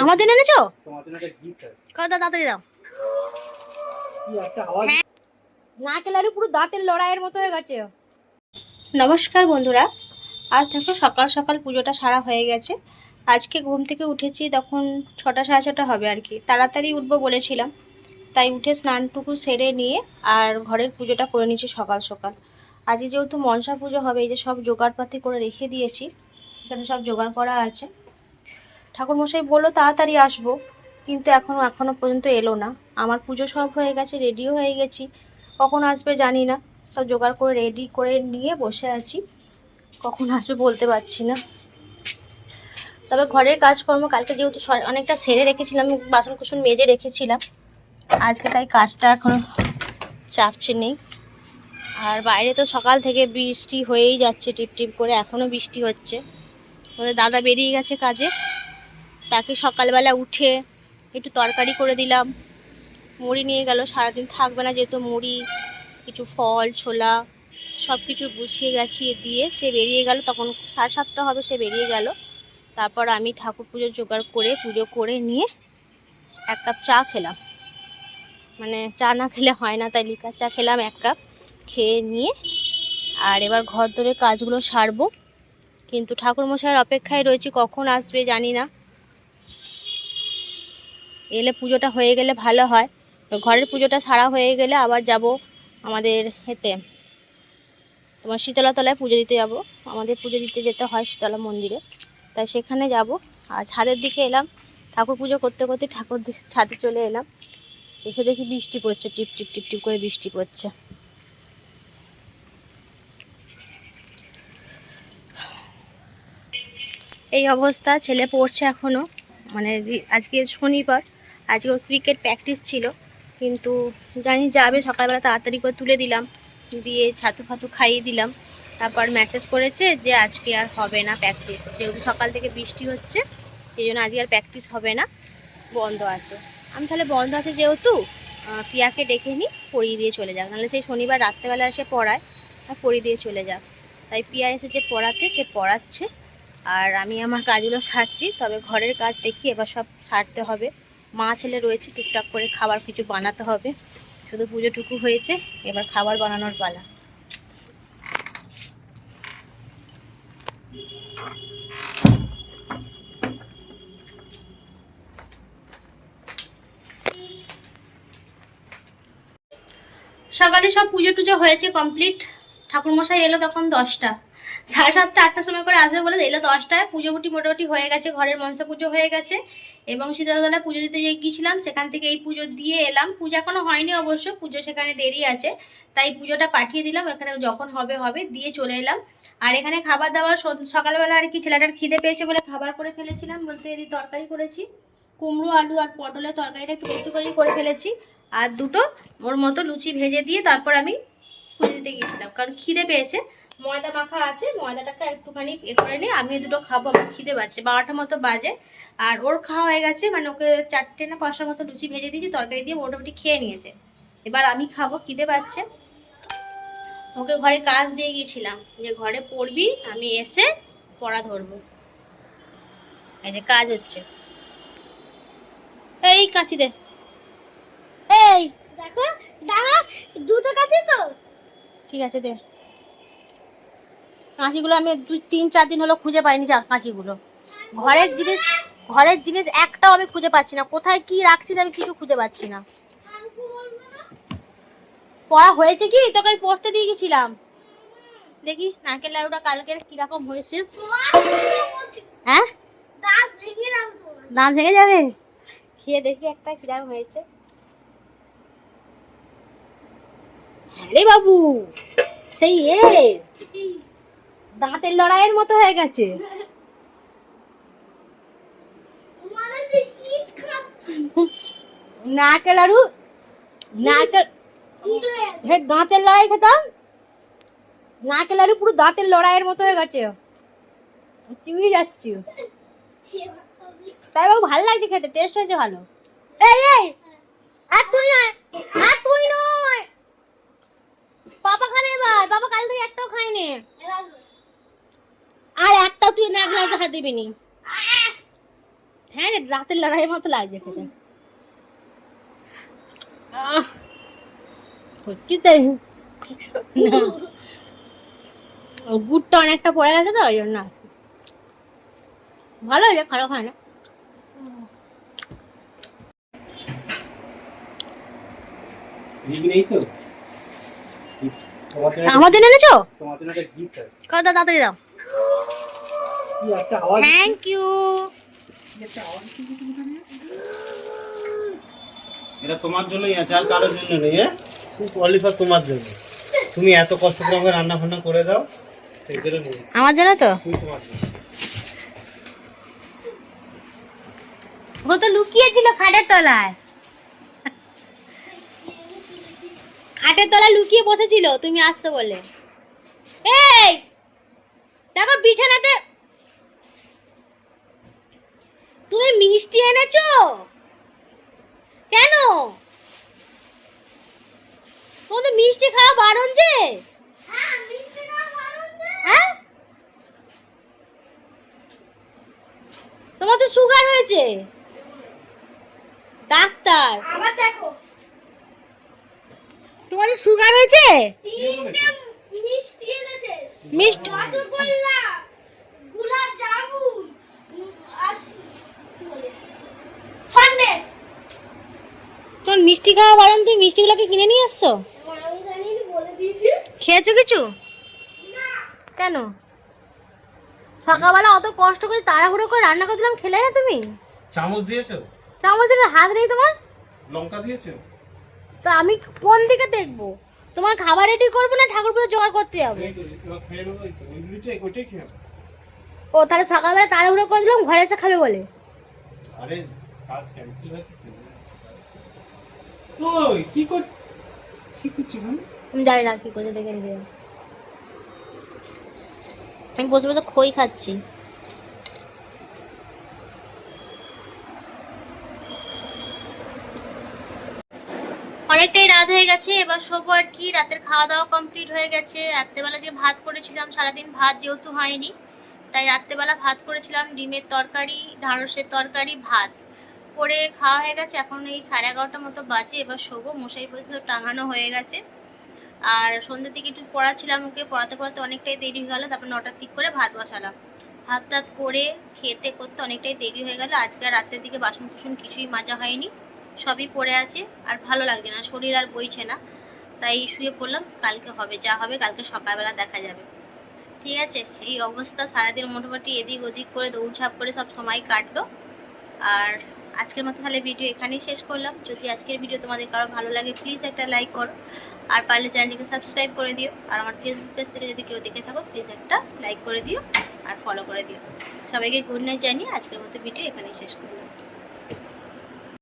আমাদের এনেছো? কত তাড়াতাড়ি দাও। নারকেল লাড়ু পুরো দাঁতের লড়াইয়ের মতো হয়ে গেছে। নমস্কার বন্ধুরা, আজ দেখো সকাল সকাল পুজোটা সারা হয়ে গেছে। আজকে ঘুম থেকে উঠেছি তখন 6টা সাড়ে 6টা হবে আর কি। তাড়াতাড়ি উঠবো বলেছিলাম, তাই উঠে স্নানটুকু সেরে নিয়ে আর ঘরের পুজোটা করে নিয়েছি সকাল সকাল। আজকে যেহেতু মনসা পুজো হবে, এই যে সব জোগাড়পাতি করে রেখে দিয়েছি, এখানে সব জোগাড় করা আছে। ঠাকুরমশাই বললো তাড়াতাড়ি আসবো, কিন্তু এখনো পর্যন্ত এলো না। আমার পুজো সব হয়ে গেছে, রেডিও হয়ে গেছি, কখন আসবে জানি না। সব জোগাড় করে রেডি করে নিয়ে বসে আছি, কখন আসবে বলতে পারছি না। তবে ঘরের কাজকর্ম কালকে যেহেতু অনেকটা সেরে রেখেছিলাম, বাসন কুসন মেজে রেখেছিলাম, আজকে তাই কাজটা এখনো চাপছে নেই। আর বাইরে তো সকাল থেকে বৃষ্টি হয়েই যাচ্ছে, টিপ টিপ করে এখনো বৃষ্টি হচ্ছে। আমাদের দাদা বেরিয়ে গেছে কাজে, তাকে সকালবেলা উঠে একটু তরকারি করে দিলাম, মুড়ি নিয়ে গেল, সারাদিন থাকবে না যেহেতু, মুড়ি কিছু ফল ছোলা সব কিছু গুছিয়ে গাছিয়ে দিয়ে সে বেরিয়ে গেল। তখন 7:30 হবে, সে বেরিয়ে গেল। তারপর আমি ঠাকুর পুজোর জোগাড় করে পুজো করে নিয়ে 1 কাপ চা খেলাম, মানে চা না খেলে হয় না, তাই লিকার চা খেলাম 1 কাপ, খেয়ে নিয়ে আর এবার ঘর ধরে কাজগুলো সারবো। কিন্তু ঠাকুরমশাইয়ের অপেক্ষায় রয়েছি, কখন আসবে জানি না। এলে পুজোটা হয়ে গেলে ভালো হয়। ঘরের পুজোটা সারা হয়ে গেলে আবার যাব আমাদের এতে, তোমার শীতলা তলায় পুজো দিতে যাব। আমাদের পুজো দিতে যেতে হয় শীতলা মন্দিরে, তাই সেখানে যাব। আর ছাদের দিকে এলাম, ঠাকুর পুজো করতে করতে ছাদে চলে এলাম। এসে দেখি বৃষ্টি পড়ছে, টিপ টিপ টিপ টিপ করে বৃষ্টি পড়ছে। এই অবস্থা, ছেলে পড়ছে এখনও, মানে আজকে শনিবার, আজকে ওর ক্রিকেট প্র্যাকটিস ছিল, কিন্তু জানি যাবে। সকালবেলা তাড়াতাড়ি করে তুলে দিলাম, দিয়ে ছাতু ফাতু খাইয়ে দিলাম। তারপর মেসেজ করেছে যে আজকে আর হবে না প্র্যাকটিস, যেহেতু সকাল থেকে বৃষ্টি হচ্ছে সেই জন্য আজকে আর প্র্যাকটিস হবে না, বন্ধ আছে। আমি তাহলে বন্ধ আছে যেহেতু পিয়াকে ডেকে নিই, পড়িয়ে দিয়ে চলে যাক, নাহলে সেই শনিবার রাত্রেবেলা এসে পড়ায়, আর পড়িয়ে দিয়ে চলে যাক। তাই পিয়া এসেছে পড়াতে, সে পড়াচ্ছে আর আমি আমার কাজগুলো সারছি। তবে ঘরের কাজ দেখি এবার সব সারতে হবে। মা ছেলে রয়েছে, টুকটাক করে খাবার কিছু বানাতে হবে। শুধু পুজোটুকু হয়েছে, এবার খাবার বানানোর পালা। সকালে সব পুজো টুজো হয়েছে কমপ্লিট। ঠাকুরমশাই এলো তখন 10টা, 7:30 8টার সময় করে আসবে বলে এলো 10টায়। পুজো বুটি মোটামুটি হয়ে গেছে, ঘরের মনসা পুজো হয়ে গেছে, এবং শীতলাতলায় পুজো দিতে গিয়েছিলাম, সেখান থেকে এই পুজো দিয়ে এলাম। পুজো এখনো হয়নি অবশ্য, পুজো সেখানে দেরি আছে, তাই পুজোটা পাঠিয়ে দিলাম। এখানে যখন হবে হবে, দিয়ে চলে এলাম। আর এখানে খাবার দাবার সকালবেলা আর কি ছেলেটার খিদে পেয়েছে বলে খাবার করে ফেলেছিলাম, বলতে এদিকে তরকারি করেছি, কুমড়ো আলু আর পটলের তরকারিটা একটু বেশি করেই করে ফেলেছি, আর দুটো ওর মতো লুচি ভেজে দিয়ে তারপর আমি পুজো দিতে গিয়েছিলাম, কারণ খিদে পেয়েছে। ময়দা মাখা আছে, ময়দাটাকে একটুখানি করে নিয়ে আমি দুটো খাবো, আমার খিদে পাচ্ছে, 12টা মতো বাজে। আর ওর খাওয়া হয়ে গেছে, মানে ওকে 4টে না 5টার মতো লুচি ভেজে দিয়েছি, তরকারি দিয়ে মোটামুটি খেয়ে নিয়েছে। এবার আমি খাবো, খিদে পাচ্ছে। ওকে ঘরে কাজ দিয়ে গিয়েছিলাম যে ঘরে পড়বি, আমি এসে পড়া ধরবো। এই যে কাজ হচ্ছে, এই কাঁচি দে, এই দেখো দাদা, দুটো কাঁচি তো, ঠিক আছে দে। কাঁচিগুলো আমি 2-3-4 দিন হলো খুঁজে পাইনি, কাঁচিগুলো। ঘরের জিনিস একটাও আমি খুঁজে পাচ্ছি না, কোথায় কি রাখছি আমি কিছু খুঁজে পাচ্ছি না। পড়া হয়েছে কি, তোকে আমি পড়তে দিয়ে গেছিলাম। দেখি নারকেল লাড়ুটা কালকের কিরকম হয়েছে। হ্যাঁ, দাঁত ভেঙে যাবে, খেয়ে দেখি একটা কিরকম হয়েছে। হ্যাঁ রে বাবু, সেই দাঁতের লড়াইয়ের মতো হয়ে গেছে। নারকেল লাড়ু, নারকেল দাঁতের লড়াই খেতাম, নারকেল লাড়ু পুরো দাঁতের লড়াইয়ের মতো হয়ে গেছে, চিবিয়ে যাচ্ছি। তাই বাবু ভালো লাগছে খেতে, টেস্ট হয়েছে ভালো। এই এই, আর তুই নয়, আর তুই নয়, পাপা খাবে এবার, পাপা কাল থেকে একটাও খাইনি। আর একটাও তুই নারকেল লাড়ুতে হাত দিবি নি। দাঁতের লড়াইয়ের মতো লাগছে খেতে। সত্যি তাই, গুড়টা অনেকটা পড়ে গেছে তো ওই জন্য। ভালো হয়েছে, খারাপ হয় না। আমার জন্য এনেছো? কত তাড়াতাড়ি দাও। Thank you. এটা তোমার জন্যই আছে, আর কারোর জন্য নেই। অনলি ফর তোমার জন্য। তুমি এত কষ্ট করে আমাকে রান্না বান্না করে দাও, সেই জন্য নিয়ে এসেছি। আমার জন্য তো? তোমার জন্য। ও তো লুকিয়েছিল খাটের তলায়, খাটের তলায় লুকিয়ে বসেছিল তুমি আসছো বলে। এই দেখো বিছানাতে তুমি মিষ্টি এনেছো কেন? তোমাদের মিষ্টি খাওয়া বারণ যে। হ্যাঁ, তোমার তো সুগার হয়েছে। ডাক্তার আবার দেখো, তোমাদের সুগার হয়েছে। মিষ্টি এনেছে, মিষ্টি, রসগোল্লা, গোলাপ জামুন, সন্দেশ। তোর মিষ্টি খাওয়া বারণ, তুই মিষ্টিগুলোকে কিনে নিয়ে আসছো? খেয়েছো কিছু? কেন? সকালবেলা অত কষ্ট করে তাড়াহুড়ো করে রান্না করে দিলাম, খেলে না তুমি? চামচ দিয়েছো? চামচ দিয়ে হাত নেই তোমার? লঙ্কা দিয়েছো? তো আমি কোন দিকে দেখবো? তোমার খাবার রেডি করবো না ঠাকুর পুজো জোগাড় করতে যাবো? এই তো এবার খেয়ে নেবো, এই তো ওইটাই খেয়ে নেবো। ও তাহলে সকালবেলা তাড়াহুড়ো করে দিলাম ঘরে এসে খাবে বলে। আরে কাজ ক্যান্সেল হয়েছে। ওই কি করছিস? আমি জানি না কি করে, দেখে নিবি। আমি বসে বসে খই খাচ্ছি। অনেকটাই রাত হয়ে গেছে, এবার শোবো আর কি। রাতের খাওয়া দাওয়া কমপ্লিট হয়ে গেছে। রাত্রেবেলা যে ভাত করেছিলাম, সারাদিন ভাত যেহেতু হয়নি, তাই রাত্রেবেলা ভাত করেছিলাম, ডিমের তরকারি, ঢ্যাঁড়সের তরকারি, ভাত করে খাওয়া হয়ে গেছে। এখন এই 11:30 মতো বাজে, এবার শোবো। মশারি পর্যন্ত টাঙানো হয়ে গেছে। আর সন্ধ্যের দিকে একটু পড়াচ্ছিলাম, ওকে পড়াতে পড়াতে অনেকটাই দেরি হয়ে গেল। তারপর 9টার দিক করে ভাত বসালাম। ভাত টাত করে খেতে করতে অনেকটাই দেরি হয়ে গেল। আজকে রাতের দিকে বাসন কুসন কিছুই মাজা হয়নি, সবই পড়ে আছে। আর ভালো লাগছে না, শরীর আর বইছে না, তাই শুয়ে পড়লাম। কালকে হবে যা হবে, কালকে সকালবেলা দেখা যাবে। ঠিক আছে, এই অবস্থা। সারাদিন মোটামুটি এদিক ওদিক করে দৌড়ঝাঁপ করে সব সময় কাটলো। আর আজকের মতো তাহলে ভিডিও এখানেই শেষ করলাম। যদি আজকের ভিডিও তোমাদের কারো ভালো লাগে প্লিজ একটা লাইক করো, আর পারলে চ্যানেলটিকে সাবস্ক্রাইব করে দিও। আর আমার ফেসবুক পেজ থেকে যদি কেউ দেখে থাকো প্লিজ একটা লাইক করে দিও আর ফলো করে দিও। সবাইকে গুড নাইট জানিয়ে আজকের মতো ভিডিও এখানেই শেষ করলাম।